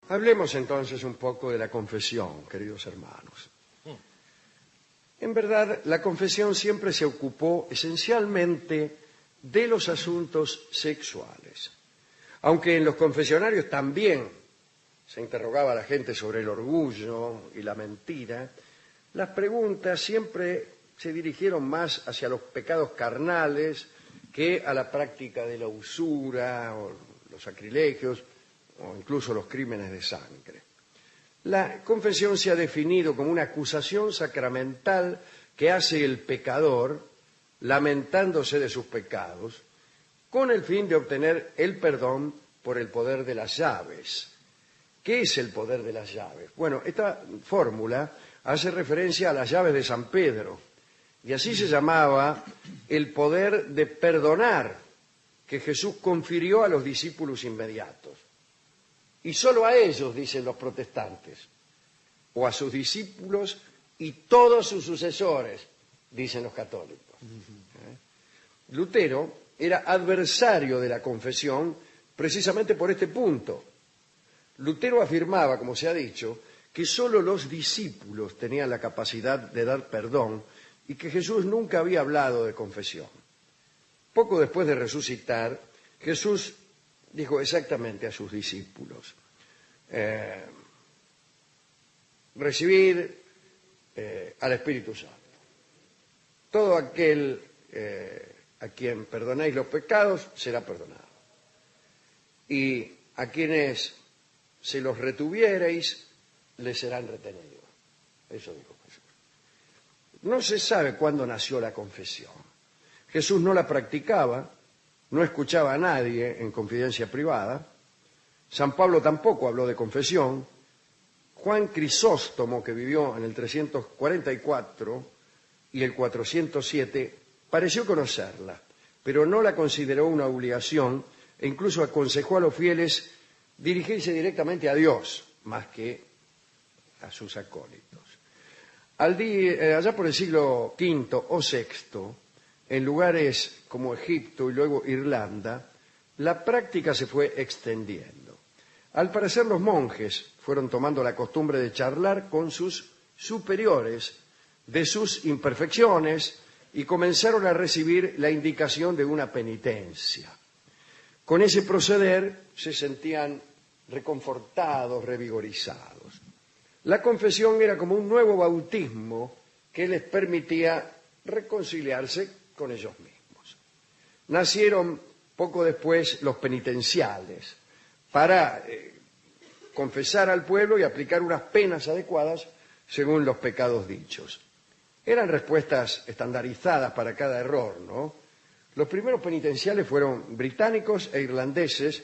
Hablemos entonces un poco de la confesión, queridos hermanos. En verdad, la confesión siempre se ocupó esencialmente de los asuntos sexuales. Aunque en los confesionarios también se interrogaba a la gente sobre el orgullo y la mentira, las preguntas siempre se dirigieron más hacia los pecados carnales que a la práctica de la usura o los sacrilegios o incluso los crímenes de sangre. La confesión se ha definido como una acusación sacramental que hace el pecador lamentándose de sus pecados con el fin de obtener el perdón por el poder de las llaves. ¿Qué es el poder de las llaves? Bueno, esta fórmula hace referencia a las llaves de San Pedro, y así se llamaba el poder de perdonar que Jesús confirió a los discípulos inmediatos. Y solo a ellos, dicen los protestantes, o a sus discípulos y todos sus sucesores, dicen los católicos. Lutero era adversario de la confesión precisamente por este punto. Lutero afirmaba, como se ha dicho, que solo los discípulos tenían la capacidad de dar perdón y que Jesús nunca había hablado de confesión. Poco después de resucitar, Jesús dijo exactamente a sus discípulos: recibid al Espíritu Santo. Todo aquel a quien perdonéis los pecados será perdonado. Y a quienes se los retuviereis les serán retenidos. Eso dijo Jesús. No se sabe cuándo nació la confesión. Jesús no la practicaba, no escuchaba a nadie en confidencia privada. San Pablo tampoco habló de confesión. Juan Crisóstomo, que vivió en el 344 y el 407, pareció conocerla, pero no la consideró una obligación e incluso aconsejó a los fieles dirigirse directamente a Dios más que a sus acólitos. Allá por el siglo V o VI, en lugares como Egipto y luego Irlanda, la práctica se fue extendiendo. Al parecer, los monjes fueron tomando la costumbre de charlar con sus superiores de sus imperfecciones y comenzaron a recibir la indicación de una penitencia. Con ese proceder se sentían reconfortados, revigorizados. La confesión era como un nuevo bautismo que les permitía reconciliarse con ellos mismos. Nacieron poco después los penitenciales para confesar al pueblo y aplicar unas penas adecuadas según los pecados dichos. Eran respuestas estandarizadas para cada error, ¿no? Los primeros penitenciales fueron británicos e irlandeses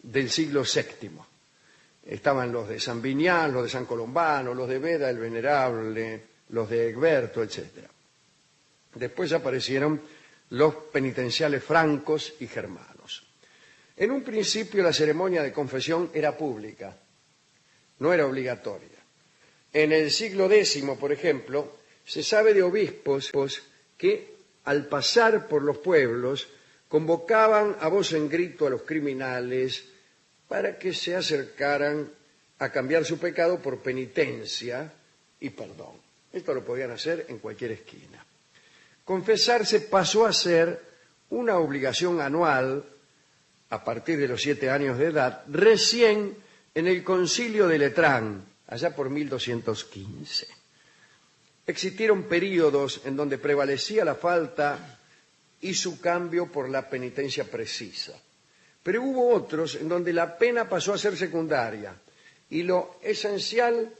del siglo VII. Estaban los de San Vinián, los de San Colombano, los de Beda el Venerable, los de Egberto, etc. Después aparecieron los penitenciales francos y germanos. En un principio la ceremonia de confesión era pública, no era obligatoria. En el siglo X, por ejemplo, se sabe de obispos que al pasar por los pueblos convocaban a voz en grito a los criminales para que se acercaran a cambiar su pecado por penitencia y perdón. Esto lo podían hacer en cualquier esquina. Confesarse pasó a ser una obligación anual a partir de los 7 años de edad, recién en el Concilio de Letrán, allá por 1215. Existieron períodos en donde prevalecía la falta y su cambio por la penitencia precisa. Pero hubo otros en donde la pena pasó a ser secundaria y lo esencial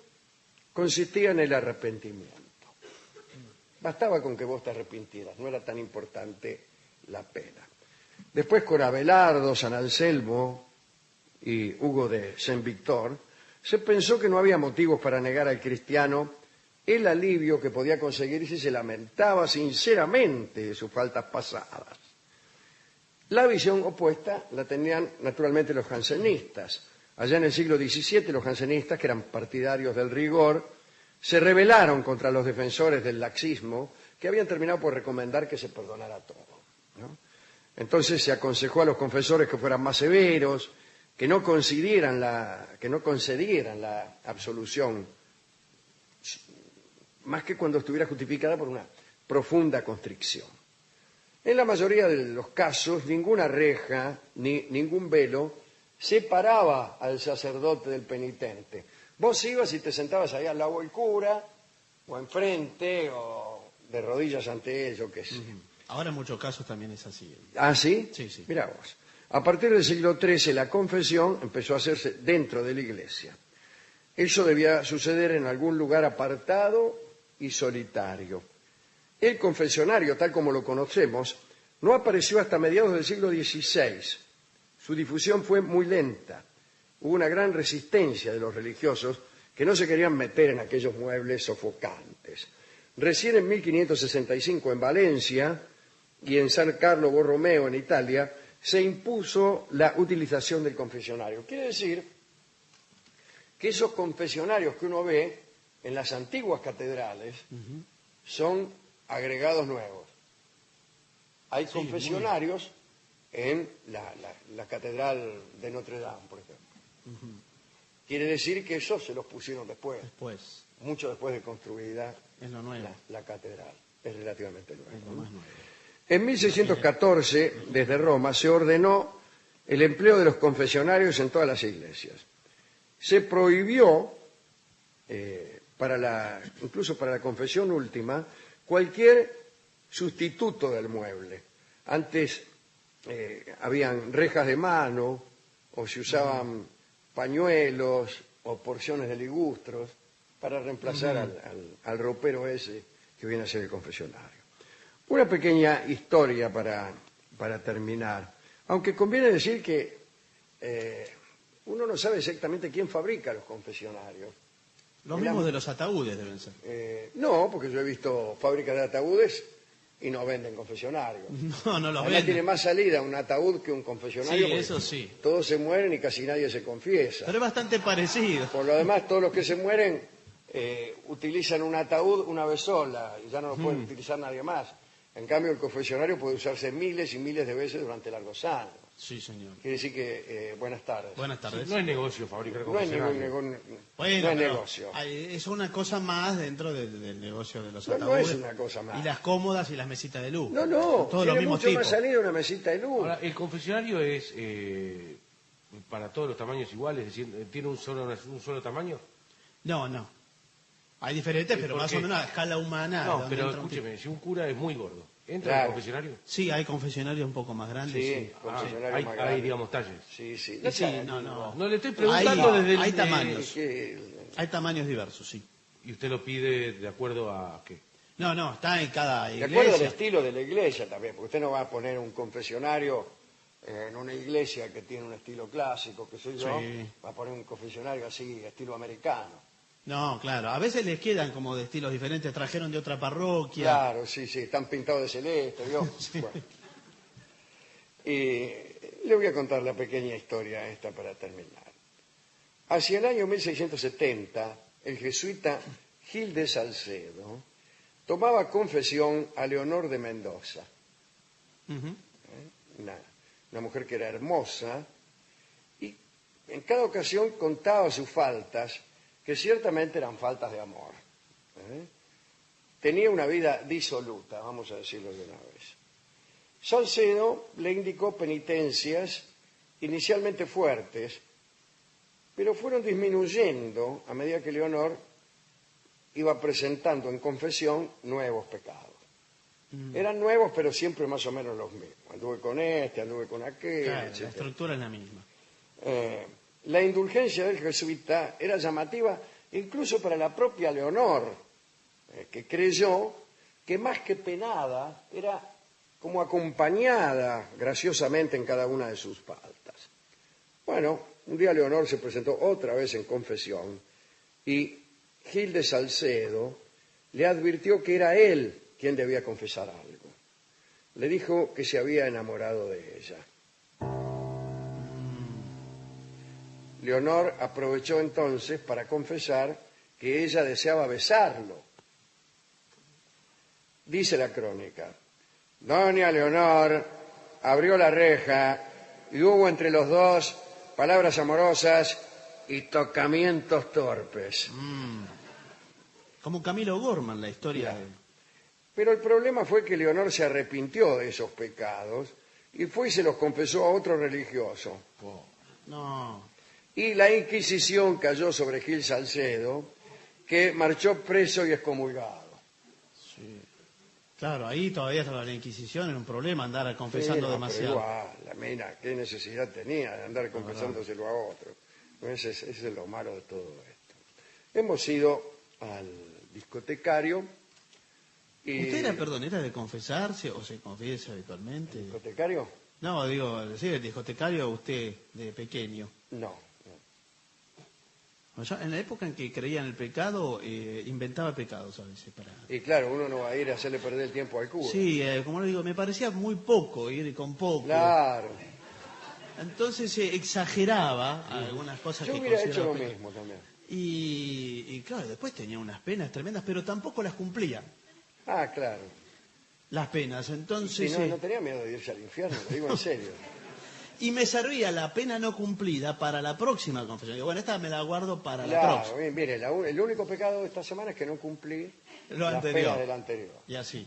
consistía en el arrepentimiento. Bastaba con que vos te arrepintieras, no era tan importante la pena. Después, con Abelardo, San Anselmo y Hugo de Saint-Victor, se pensó que no había motivos para negar al cristiano el alivio que podía conseguir si se lamentaba sinceramente de sus faltas pasadas. La visión opuesta la tenían naturalmente los jansenistas. Allá en el siglo XVII los jansenistas, que eran partidarios del rigor, se rebelaron contra los defensores del laxismo, que habían terminado por recomendar que se perdonara todo, ¿no? Entonces se aconsejó a los confesores que fueran más severos, que no concedieran la absolución, más que cuando estuviera justificada por una profunda constricción. En la mayoría de los casos, ninguna reja ni ningún velo separaba al sacerdote del penitente. Vos ibas y te sentabas ahí al lado del cura, o enfrente, o de rodillas ante él, yo qué sé. Ahora en muchos casos también es así. ¿Ah, sí? Sí, sí. Mirá vos. A partir del siglo XIII, la confesión empezó a hacerse dentro de la iglesia. Eso debía suceder en algún lugar apartado y solitario. El confesionario, tal como lo conocemos, no apareció hasta mediados del siglo XVI. Su difusión fue muy lenta. Hubo una gran resistencia de los religiosos que no se querían meter en aquellos muebles sofocantes. Recién en 1565 en Valencia y en San Carlo Borromeo en Italia se impuso la utilización del confesionario. Quiere decir que esos confesionarios que uno ve en las antiguas catedrales son agregados nuevos. Hay confesionarios en la catedral de Notre Dame, por ejemplo. Quiere decir que esos se los pusieron después, mucho después de construida es lo nuevo. La catedral. Es relativamente nuevo. Es lo más nuevo. En 1614, desde Roma, se ordenó el empleo de los confesionarios en todas las iglesias. Se prohibió, incluso para la confesión última, cualquier sustituto del mueble. Antes habían rejas de mano, o se usaban pañuelos o porciones de ligustros para reemplazar al ropero ese que viene a ser el confesionario. Una pequeña historia para terminar, aunque conviene decir que uno no sabe exactamente quién fabrica los confesionarios. Los mismos de los ataúdes deben ser. No, porque yo he visto fábricas de ataúdes y no venden confesionarios. No los Además venden. tiene más salida un ataúd que un confesionario. Sí, eso sí. Todos se mueren y casi nadie se confiesa. Pero es bastante parecido. Por lo demás, todos los que se mueren utilizan un ataúd una vez sola y ya no lo pueden utilizar nadie más. En cambio, el confesionario puede usarse miles y miles de veces durante largos años. Sí, señor. Quiere decir que, buenas tardes. Buenas tardes. No es negocio fabricar No es confesionarios. no Bueno, es pero negocio. es una cosa más dentro del negocio de los No ataúdes. es una cosa más. Y las cómodas y las mesitas de luz. No, Todos los tiene mismos mucho tipos. más salida una mesita de luz. Ahora, el confesionario es para todos los tamaños iguales, es decir, ¿tiene un solo tamaño? No. Hay diferentes, pero ¿por más qué? o menos a escala humana. No, donde pero entra un escúcheme, si un cura es muy gordo, ¿entra Claro. en el confesionario? tipo. Sí, hay confesionarios un poco más grandes. Sí, Sí. confesionario hay, más hay, grande. digamos, talles. Sí. Sí, sé, no. No le estoy preguntando Hay- desde el... hay tamaños. que- Hay tamaños diversos, sí. Y usted lo pide de acuerdo a qué. No, está en cada De iglesia. acuerdo al estilo de la iglesia también, porque usted no va a poner un confesionario en una iglesia que tiene un estilo clásico, qué sé yo, Sí. va a poner un confesionario así, estilo americano. No, claro. A veces les quedan como de estilos diferentes. Trajeron de otra parroquia. Claro, sí, están pintados de celeste, ¿vio? Sí. Bueno. Y le voy a contar la pequeña historia esta para terminar. Hacia el año 1670, el jesuita Gil de Salcedo tomaba confesión a Leonor de Mendoza, Ujú. una mujer que era hermosa, y en cada ocasión contaba sus faltas, que ciertamente eran faltas de amor. Tenía una vida disoluta, vamos a decirlo de una vez. Salcedo le indicó penitencias inicialmente fuertes, pero fueron disminuyendo a medida que Leonor iba presentando en confesión nuevos pecados. Eran nuevos, pero siempre más o menos los mismos. Anduve con este, anduve con aquel, Claro, la etc. estructura es la misma. La indulgencia del jesuita era llamativa incluso para la propia Leonor, que creyó que más que penada era como acompañada graciosamente en cada una de sus faltas. Bueno, un día Leonor se presentó otra vez en confesión y Gil de Salcedo le advirtió que era él quien debía confesar algo. Le dijo que se había enamorado de ella. Leonor aprovechó entonces para confesar que ella deseaba besarlo. Dice la crónica: Doña Leonor abrió la reja y hubo entre los dos palabras amorosas y tocamientos torpes. Como Camilo Gorman, la historia. Claro. Pero el problema fue que Leonor se arrepintió de esos pecados y fue y se los confesó a otro religioso. No. Y la Inquisición cayó sobre Gil Salcedo, que marchó preso y excomulgado. Claro, ahí todavía estaba la Inquisición, era un problema andar confesando Sí, no, demasiado. Pero igual, la mina, ¿qué necesidad tenía de andar confesándoselo a otro? Ese es lo malo de todo esto. Hemos ido al discotecario y... ¿Usted era de confesarse o se confiesa habitualmente? ¿Discotecario? No, digo, sí, el discotecario usted de pequeño. No. Yo, en la época en que creía en el pecado, inventaba pecados a veces para... Y claro, uno no va a ir a hacerle perder el tiempo al cura. Sí, como le digo, me parecía muy poco ir con poco. Claro. Entonces exageraba algunas cosas Yo que hubiera hecho consideraba lo pecado. mismo también. Y claro, después tenía unas penas tremendas, pero tampoco las cumplía, Ah, claro. las penas. Entonces, Si no, no tenía miedo de irse al infierno, lo digo en serio. y me servía la pena no cumplida para la próxima confesión. Digo, bueno, esta me la guardo para la Claro, próxima. mire, el único pecado de esta semana es que no cumplí Lo las anterior. penas del anterior. Y así.